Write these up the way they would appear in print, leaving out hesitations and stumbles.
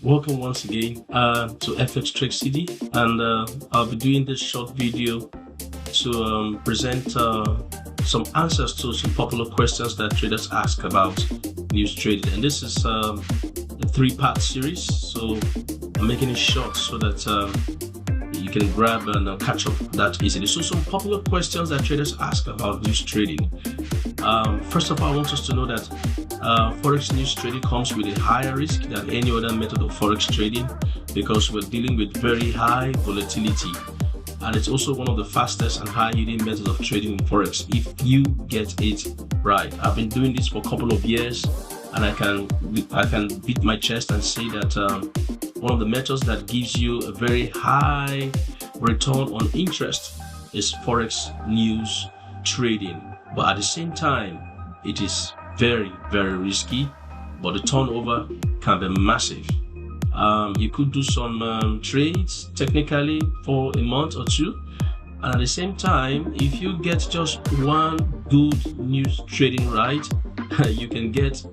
Welcome once again to FX Trick City, and I'll be doing this short video to present some answers to some popular questions that traders ask about news trading. And this is a three-part series, so I'm making it short so that you can grab and catch up that easily. So some popular questions that traders ask about news trading. First of all, I want us to know that Forex news trading comes with a higher risk than any other method of Forex trading because we're dealing with very high volatility, and it's also one of the fastest and high yielding methods of trading in Forex if you get it right. I've been doing this for a couple of years, and I can beat my chest and say that one of the methods that gives you a very high return on interest is Forex news trading. But at the same time, it is very, very risky, but the turnover can be massive. You could do some trades technically for a month or two, and at the same time, if you get just one good news trading right, you can get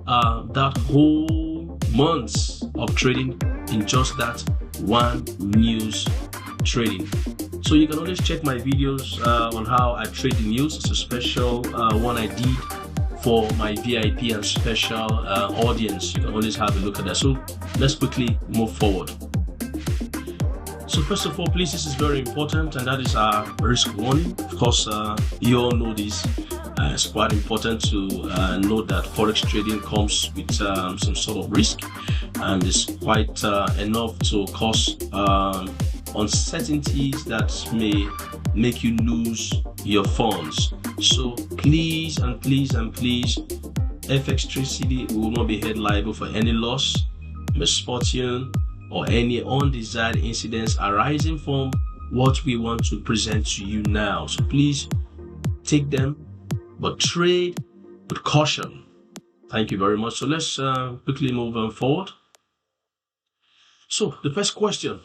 that whole month of trading in just that one news trading. So you can always check my videos on how I trade the news. It's a special one I did for my VIP and special audience. You can always have a look at that. So let's quickly move forward. So first of all, please, this is very important, and that is our risk warning. Of course, you all know this. It's quite important to know that Forex trading comes with some sort of risk, and it's quite enough to cause uncertainties that may make you lose your funds. So please and please and please, FX Trick City will not be held liable for any loss, misfortune, or any undesired incidents arising from what we want to present to you now. So please take them, but trade with caution. Thank you very much. So let's quickly move forward. So the first question.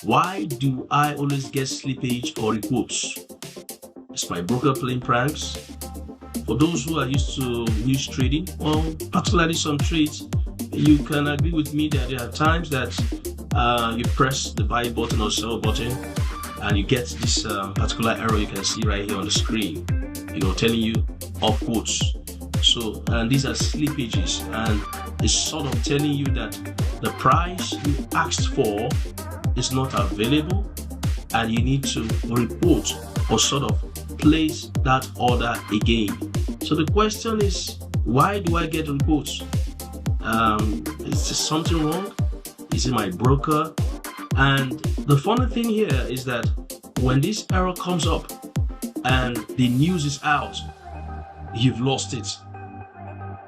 Why do I always get slippage or requotes? Is my broker playing pranks? For those who are used to news trading, well, particularly some trades, you can agree with me that there are times that you press the buy button or sell button and you get this particular error you can see right here on the screen, telling you off quotes. So, and these are slippages, and it's sort of telling you that the price you asked for is not available, and you need to report or sort of place that order again. So the question is, why do I get reports? Is there something wrong? Is it my broker? And the funny thing here is that when this error comes up and the news is out, you've lost it.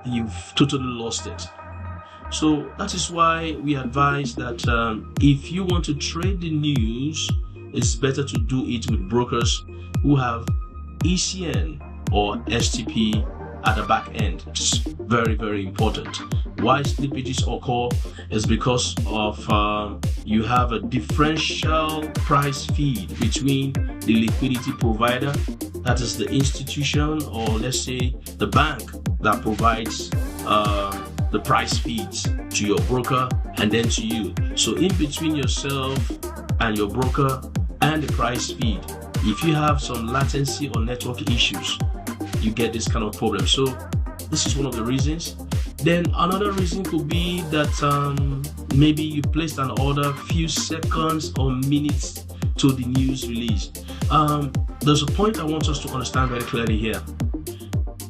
You've totally lost it. So that is why we advise that if you want to trade the news, it's better to do it with brokers who have ECN or STP at the back end. It's very, very important. Why slippages occur is because of you have a differential price feed between the liquidity provider, that is the institution, or let's say the bank that provides the price feeds to your broker and then to you. So in between yourself and your broker and the price feed, if you have some latency or network issues, you get this kind of problem. So this is one of the reasons. Then another reason could be that maybe you placed an order few seconds or minutes to the news release. There's a point I want us to understand very clearly here.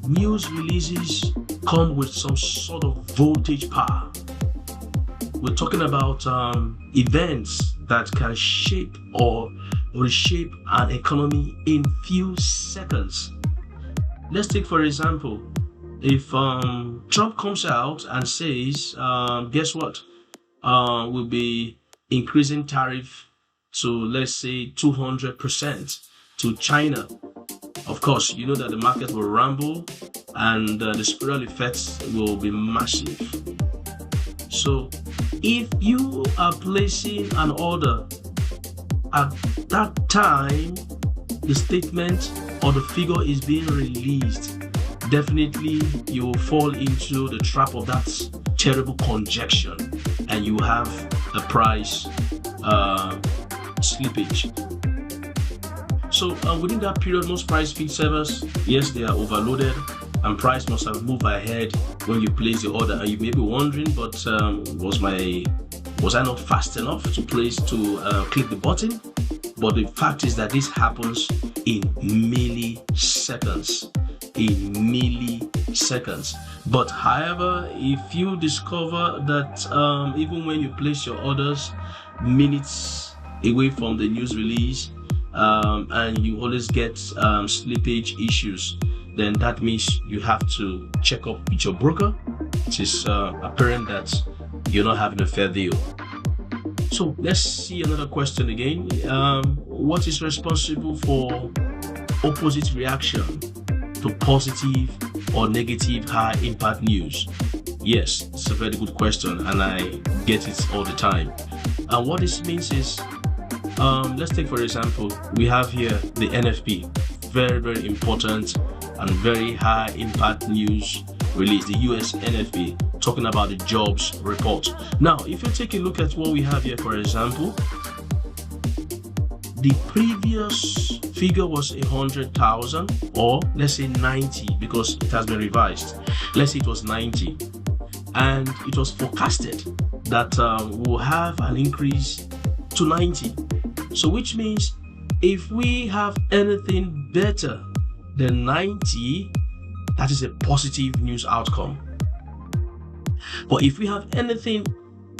News releases come with some sort of voltage power. We're talking about events that can shape or reshape an economy in few seconds. Let's take, for example, if Trump comes out and says, guess what, we'll be increasing tariff to, let's say, 200% to China. Of course, you know that the market will rumble and the spiral effects will be massive. So if you are placing an order at that time, the statement or the figure is being released, definitely you will fall into the trap of that terrible conjunction, and you have a price slippage. So within that period, most price feed servers, yes, they are overloaded, and price must have moved ahead when you place the order. And you may be wondering, but was I not fast enough to click the button? But the fact is that this happens in milliseconds. But however, if you discover that even when you place your orders minutes away from the news release, and you always get slippage issues, then that means you have to check up with your broker. It is apparent that you're not having a fair deal. So let's see another question again. What is responsible for opposite reaction to positive or negative high impact news? Yes, it's a very good question, and I get it all the time. And what this means is, let's take for example, we have here the NFP, very, very important and very high impact news release, the US NFP, talking about the jobs report. Now, if you take a look at what we have here, for example, the previous figure was 100,000, or let's say 90, because it has been revised. Let's say it was 90, and it was forecasted that we'll have an increase to 90. So which means if we have anything better than 90, that is a positive news outcome. But if we have anything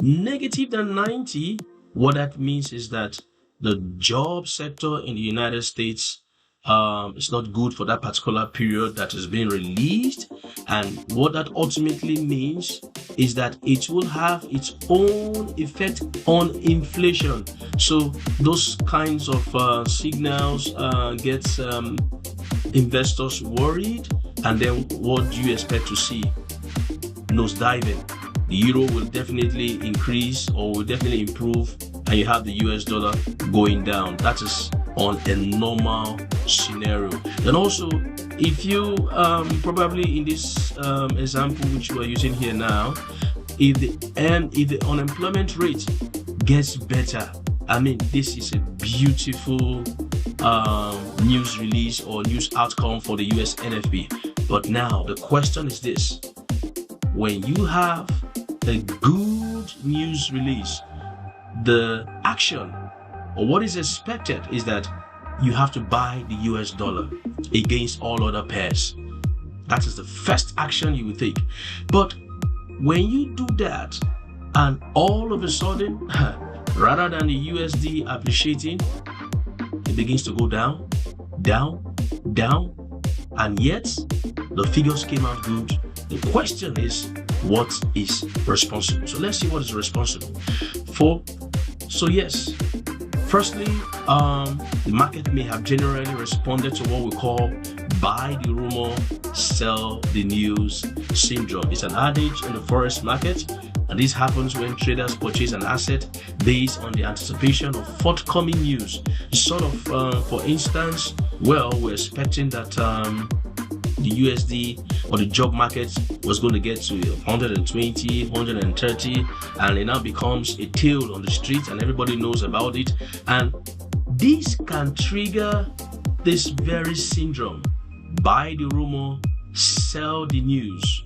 negative than 90, what that means is that the job sector in the United States is not good for that particular period that is being released. And what that ultimately means is that it will have its own effect on inflation. So those kinds of signals gets investors worried, and then what do you expect to see? Nosediving. The euro will definitely increase or will definitely improve, and you have the US dollar going down. That is on a normal scenario. And also, if you probably in this example which we are using here now, if the unemployment rate gets better, I mean, this is a beautiful news release or news outcome for the US NFP. But now the question is this: when you have a good news release, the action or what is expected is that you have to buy the US dollar against all other pairs. That is the first action you will take. But when you do that, and all of a sudden, rather than the USD appreciating, it begins to go down, down, down, and yet the figures came out good. The question is, what is responsible? So let's see what is responsible for. So yes, firstly, the market may have generally responded to what we call buy the rumor, sell the news syndrome. It's an adage in the Forex market, and this happens when traders purchase an asset based on the anticipation of forthcoming news. Sort of, for instance, well, we're expecting that the USD or the job market was going to get to 120, 130, and it now becomes a tale on the street, and everybody knows about it. And this can trigger this very syndrome: buy the rumor, sell the news.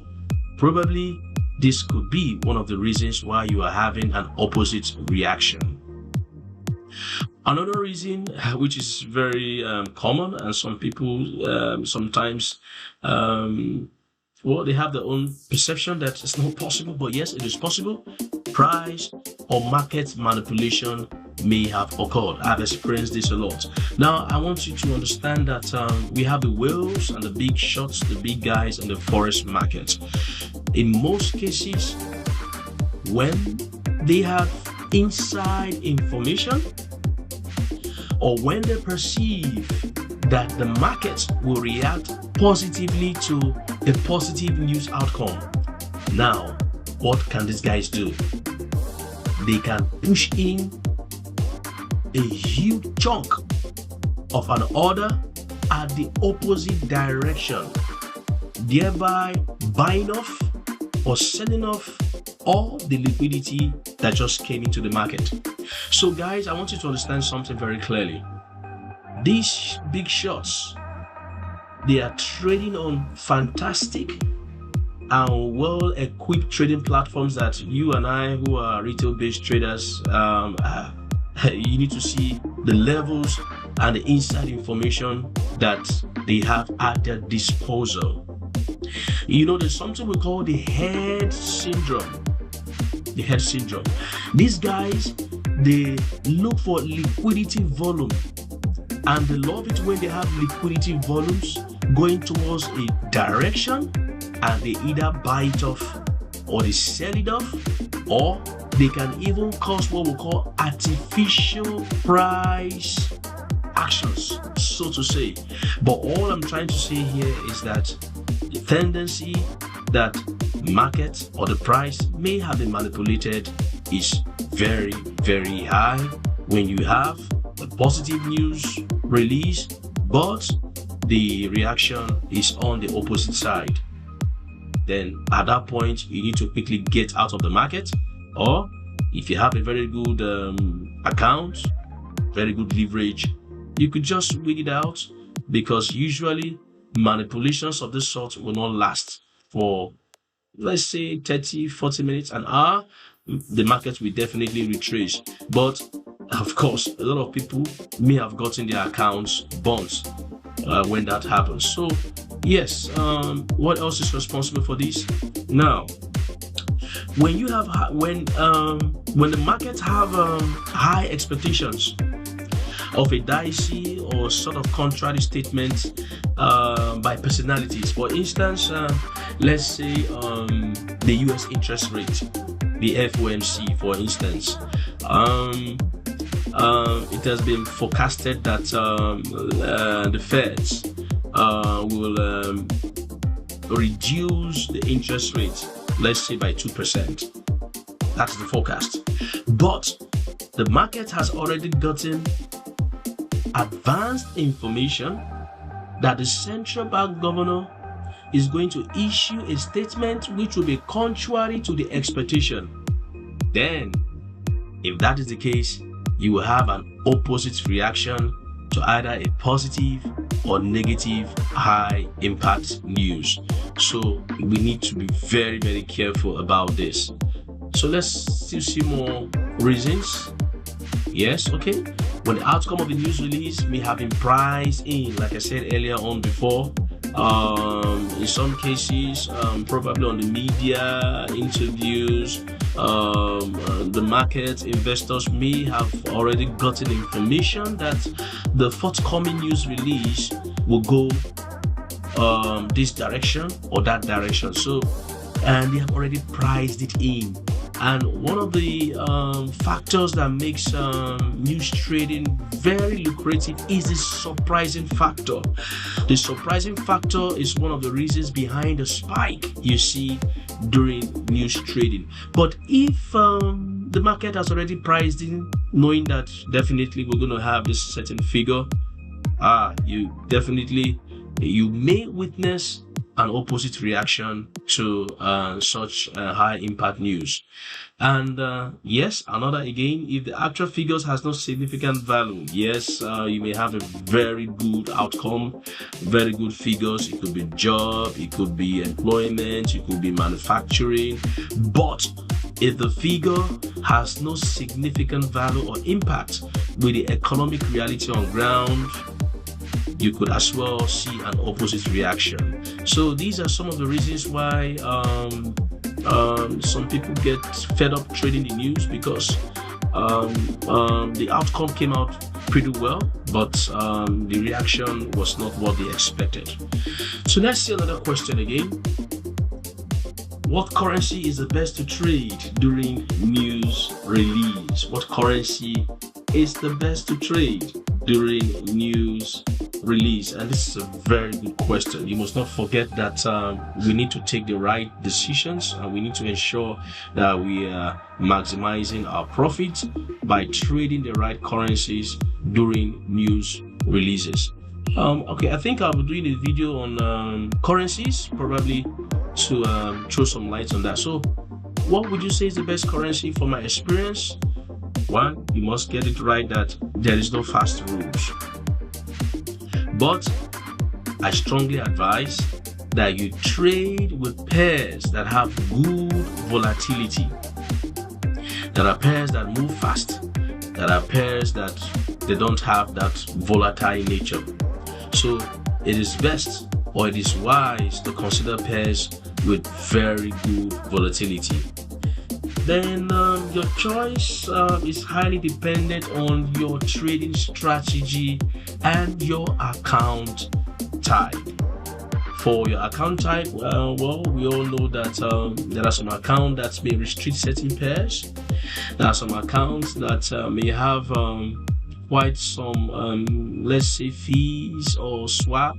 Probably this could be one of the reasons why you are having an opposite reaction. Another reason, which is very common, and some people sometimes, well, they have their own perception that it's not possible, but yes, it is possible. Price or market manipulation may have occurred. I've experienced this a lot. Now, I want you to understand that we have the whales and the big shots, the big guys in the Forex market. In most cases, when they have inside information, or when they perceive that the market will react positively to a positive news outcome, now what can these guys do? They can push in a huge chunk of an order at the opposite direction, thereby buying off or selling off or the liquidity that just came into the market. So guys, I want you to understand something very clearly. These big shots, they are trading on fantastic and well-equipped trading platforms that you and I, who are retail-based traders, you need to see the levels and the inside information that they have at their disposal. You know, there's something we call the head syndrome. The head syndrome. These guys, they look for liquidity volume, and they love it when they have liquidity volumes going towards a direction, and they either buy it off or they sell it off, or they can even cause what we call artificial price actions, so to say. But all I'm trying to say here is that the tendency that market or the price may have been manipulated is very, very high when you have a positive news release, but the reaction is on the opposite side. Then at that point, you need to quickly get out of the market, or if you have a very good account, very good leverage, you could just wait it out, because usually manipulations of this sort will not last for, let's say, 30-40 minutes, an hour. The market will definitely retrace. But of course, a lot of people may have gotten their accounts bounced when that happens. So yes, what else is responsible for this? Now, when you have when the markets have high expectations of a dicey or sort of contrary statement by personalities, for instance, let's say the US interest rate, the FOMC, for instance, it has been forecasted that the Feds will reduce the interest rate, let's say by 2%. That's the forecast. But the market has already gotten advanced information that the central bank governor is going to issue a statement which will be contrary to the expectation. Then, if that is the case, you will have an opposite reaction to either a positive or negative high impact news. So we need to be very, very careful about this. So let's still see more reasons. Yes, okay. When the outcome of the news release may have been priced in, like I said earlier on before, in some cases, probably on the media interviews, the market investors may have already gotten information that the forthcoming news release will go this direction or that direction. So, and they have already priced it in. And one of the factors that makes news trading very lucrative is the surprising factor. The surprising factor is one of the reasons behind the spike you see during news trading. But if the market has already priced in, knowing that definitely we're going to have this certain figure, you may witness an opposite reaction to such high impact news. And yes, another again, if the actual figures has no significant value, yes, you may have a very good outcome, very good figures. It could be job, it could be employment, it could be manufacturing. But if the figure has no significant value or impact with the economic reality on ground, you could as well see an opposite reaction. So these are some of the reasons why some people get fed up trading the news, because the outcome came out pretty well, but the reaction was not what they expected. So let's see another question again. What currency is the best to trade during news release? What currency is the best to trade during news release? And this is a very good question. You must not forget that we need to take the right decisions, and we need to ensure that we are maximizing our profits by trading the right currencies during news releases. Okay, I think I'll be doing a video on currencies, probably to throw some light on that. So what would you say is the best currency for my experience? One, you must get it right that there is no fast rules. But I strongly advise that you trade with pairs that have good volatility. There are pairs that move fast. There are pairs that they don't have that volatile nature. So it is best, or it is wise, to consider pairs with very good volatility. Then your choice is highly dependent on your trading strategy and your account type. For your account type, well, we all know that there are some accounts that may restrict certain pairs. There are some accounts that may have quite some, let's say, fees or swap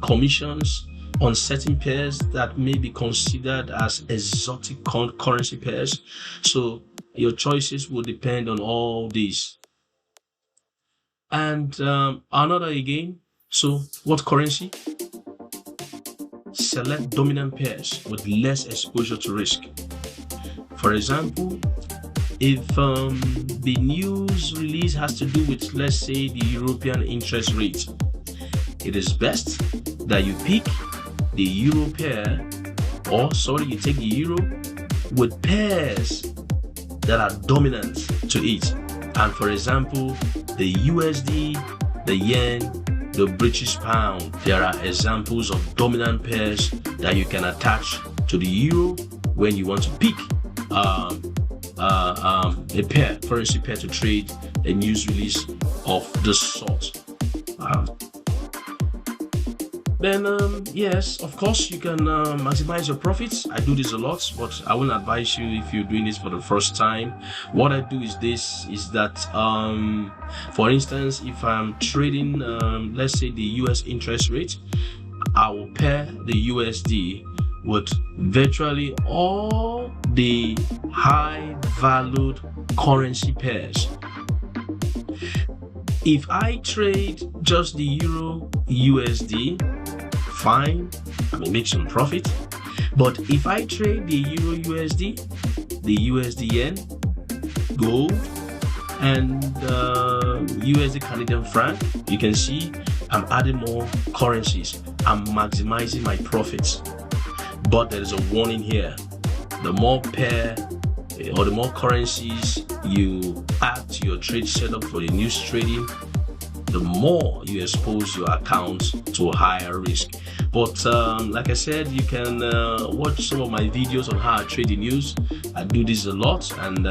commissions on certain pairs that may be considered as exotic currency pairs. So your choices will depend on all these. And another again, so what currency? Select dominant pairs with less exposure to risk. For example, if the news release has to do with, let's say, the European interest rate, it is best that you pick the euro pair, or you take the euro with pairs that are dominant to it. And for example, the USD, the yen, the British pound, there are examples of dominant pairs that you can attach to the euro when you want to pick a currency pair to trade a news release of this sort. Then yes, of course, you can maximize your profits. I do this a lot, but I wouldn't advise you if you're doing this for the first time. What I do is that for instance, if I'm trading let's say the US interest rate, I will pair the USD with virtually all the high valued currency pairs. If I trade just the euro USD, fine, I may make some profit. But if I trade the euro USD, the USD yen, gold, and USD Canadian franc, you can see I'm adding more currencies. I'm maximizing my profits. But there is a warning here. The more pair or the more currencies you add to your trade setup for the news trading, the more you expose your account to a higher risk. But like I said, you can watch some of my videos on how I trade the news. I do this a lot, and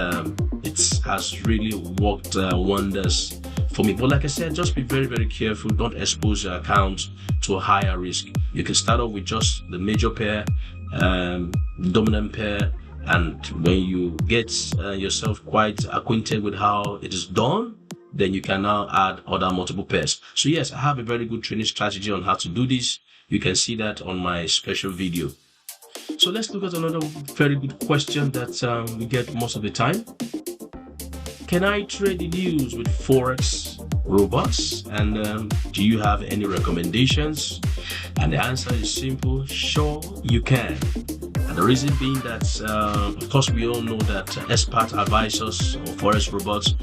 it has really worked wonders for me. But like I said, just be very, very careful. Don't expose your account to a higher risk. You can start off with just the major pair, dominant pair, and when you get yourself quite acquainted with how it is done, then you can now add other multiple pairs. So yes, I have a very good training strategy on how to do this. You can see that on my special video. So let's look at another very good question that we get most of the time. Can I trade the news with Forex robots? And do you have any recommendations? And the answer is simple: sure, you can. And the reason being that, of course, we all know that expert advisors or Forex robots,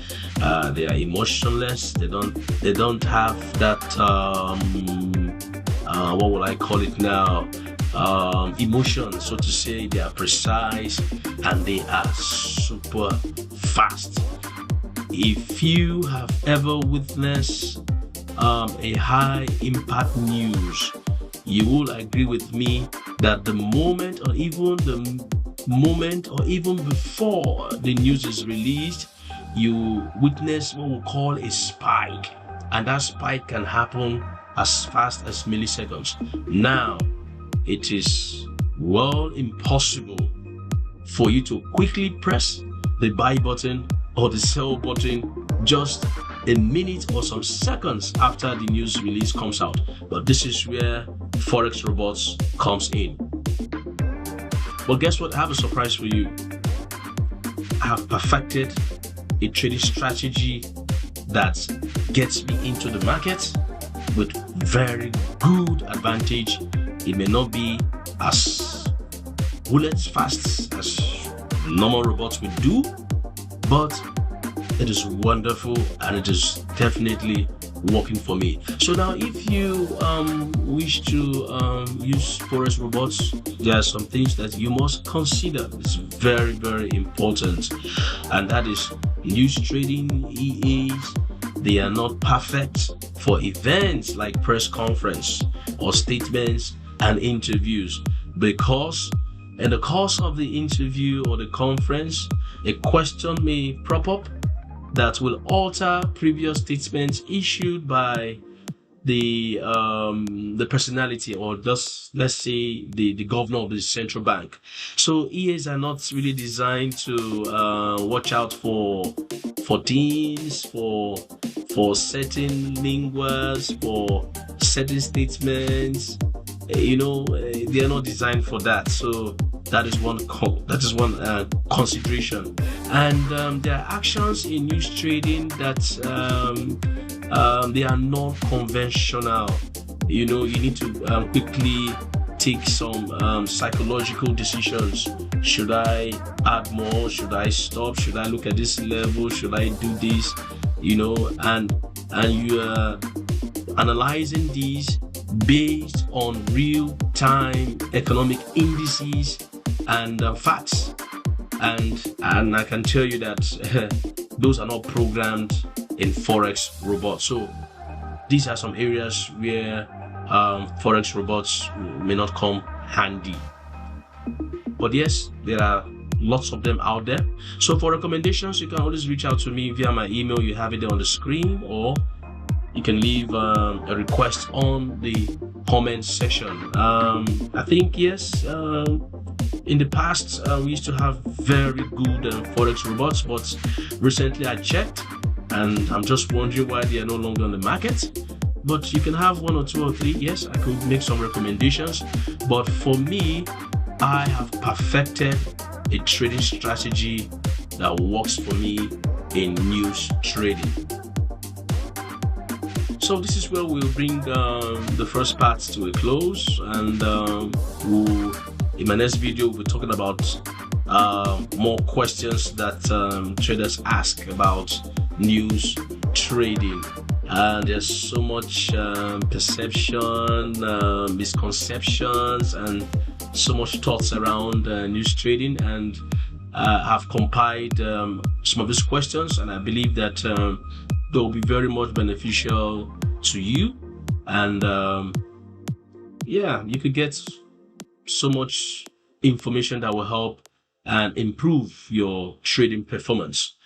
they are emotionless. They don't have that what will I call it now? Emotion, so to say. They are precise and they are super fast. If you have ever witnessed a high impact news, you will agree with me that the moment or even before the news is released, you witness what we call a spike, and that spike can happen as fast as milliseconds. Now, it is well impossible for you to quickly press the buy button or the sell button just a minute or some seconds after the news release comes out. But this is where Forex robots comes in. But guess what? I have a surprise for you. I have perfected a trading strategy that gets me into the market with very good advantage. It may not be as bullet fast as normal robots will do, but it is wonderful and it is definitely working for me. So now if you wish to use Forex robots, there are some things that you must consider. It's very, very important, and that is news trading EAs. They are not perfect for events like press conference or statements and interviews, because in the course of the interview or the conference, a question may prop up that will alter previous statements issued by the personality, or just let's say the governor of the central bank. So EAs are not really designed to watch out for things, for certain linguas, for certain statements. They are not designed for that. So that is one consideration. And there are actions in news trading that they are non-conventional. You need to quickly take some psychological decisions. Should I add more? Should I stop? Should I look at this level? Should I do this? And you are analyzing these based on real-time economic indices and facts. And I can tell you that those are not programmed in Forex robots. So these are some areas where Forex robots may not come handy. But yes, there are lots of them out there. So for recommendations, you can always reach out to me via my email. You have it there on the screen, or you can leave a request on the comment section. I think, yes, in the past, we used to have very good Forex robots, but recently I checked and I'm just wondering why they are no longer on the market. But you can have one or two or three. Yes, I could make some recommendations, but for me, I have perfected a trading strategy that works for me in news trading. So this is where we'll bring the first part to a close, and in my next video we'll be talking about more questions that traders ask about news trading. And there's so much perception, misconceptions, and so much thoughts around news trading, and I've compiled some of these questions, and I believe that they will be very much beneficial to you, and you could get so much information that will help and improve your trading performance.